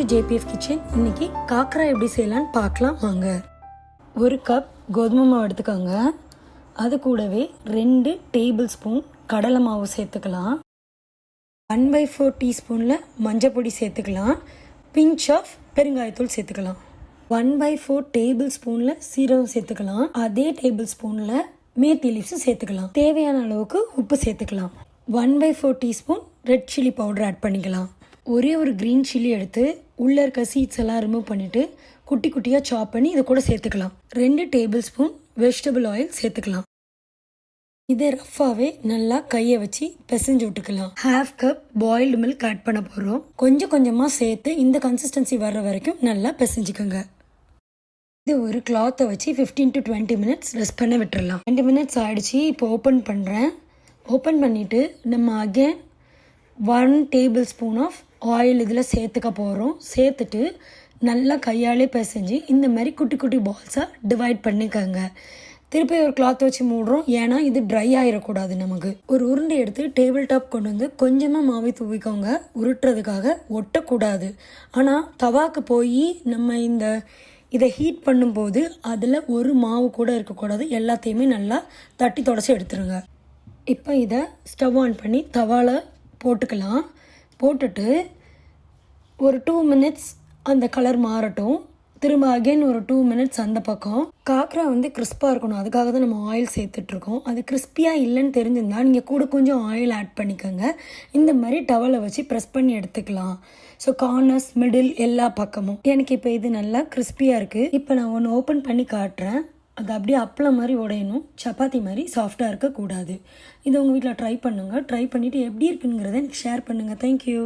Welcome to JPF kitchen. இன்னைக்கு காக்கரா எப்படி செய்யலான்னு பார்க்கலாம் வாங்க. ஒரு கப் கோதுமை மாவு எடுத்துக்கோங்க. அது கூடவே 2 டேபிள் ஸ்பூன் கடலை மாவு சேர்த்துக்கலாம். 1/4 டீஸ்பூனில் மஞ்சள் பொடி சேர்த்துக்கலாம். பிஞ்ச் ஆஃப் பெருங்காயத்தூள் சேர்த்துக்கலாம். 1/4 டேபிள் ஸ்பூனில் சீரகம் சேர்த்துக்கலாம். அதே டேபிள் ஸ்பூனில் மேத்தி லீவ்ஸும் சேர்த்துக்கலாம். தேவையான அளவுக்கு உப்பு சேர்த்துக்கலாம். 1/4 teaspoon red chilli powder add பண்ணிக்கலாம். ஒரே ஒரு க்ரீன் சில்லி எடுத்து உள்ளே இருக்க சீட்ஸ் எல்லாம் ரிமூவ் பண்ணிவிட்டு குட்டி குட்டியாக சாப் பண்ணி இதை கூட சேர்த்துக்கலாம். 2 டேபிள் ஸ்பூன் வெஜிடபிள் ஆயில் சேர்த்துக்கலாம். இதை ரஃப்பாகவே நல்லா கையை வச்சு பிசைஞ்சு விட்டுக்கலாம். 1/2 கப் பாயில்டு மில்க் ஆட் பண்ண போகிறோம். கொஞ்சம் கொஞ்சமாக சேர்த்து இந்த கன்சிஸ்டன்சி வர்ற வரைக்கும் நல்லா பிசைஞ்சுக்கோங்க. இது ஒரு கிளாத்தை வச்சு 15 to 20 மினிட்ஸ் ரெஸ்ட் பண்ண விட்டுறலாம். 20 மினிட்ஸ் ஆகிடுச்சு. இப்போ ஓப்பன் பண்ணுறேன். ஓப்பன் பண்ணிவிட்டு நம்ம again 1 tablespoon of oil இதில் சேர்த்துக்க போகிறோம். சேர்த்துட்டு நல்லா கையாலே பிசைஞ்சு இந்த மாதிரி குட்டி குட்டி பால்ஸாக டிவைட் பண்ணிக்கோங்க. திருப்பி ஒரு கிளாத் வச்சு மூடுறோம். ஏன்னா இது ட்ரை ஆகிடக்கூடாது. நமக்கு ஒரு உருண்டை எடுத்து டேபிள் டாப் கொண்டு வந்து கொஞ்சமாக மாவை தூவிக்கோங்க. உருட்டுறதுக்காக ஒட்டக்கூடாது. ஆனால் தவாக்கு போய் நம்ம இதை ஹீட் பண்ணும்போது அதில் ஒரு மாவு கூட இருக்கக்கூடாது. எல்லாத்தையுமே நல்லா தட்டி தொடச்சி எடுத்துருங்க. இப்போ இதை ஸ்டவ் ஆன் பண்ணி தவாவில் போட்டுக்கலாம். போட்டுட்டு ஒரு 2 மினிட்ஸ் அந்த கலர் மாறட்டும். திரும்ப அகெயின் ஒரு 2 மினிட்ஸ் அந்த பக்கம். காக்கரா கிறிஸ்பாக இருக்கணும். அதுக்காக தான் நம்ம ஆயில் சேர்த்துட்ருக்கோம். அது கிறிஸ்பியாக இல்லைன்னு தெரிஞ்சிருந்தால் நீங்கள் கூட கொஞ்சம் ஆயில் ஆட் பண்ணிக்கோங்க. இந்த மாதிரி டவலை வச்சு ப்ரெஸ் பண்ணி எடுத்துக்கலாம். ஸோ கார்னர்ஸ் மிடில் எல்லா பக்கமும். எனக்கு இப்போ இது நல்லா கிறிஸ்பியாக இருக்குது. இப்போ நான் ஒன்று ஓப்பன் பண்ணி காட்டுறேன். அது அப்படியே அப்பளம் மாதிரி உடையணும். சப்பாத்தி மாதிரி சாஃப்டாக இருக்கக்கூடாது. இதை உங்கள் வீட்டில் ட்ரை பண்ணுங்கள். ட்ரை பண்ணிவிட்டு எப்படி இருக்குங்கிறத எனக்கு ஷேர் பண்ணுங்கள். தேங்க்யூ.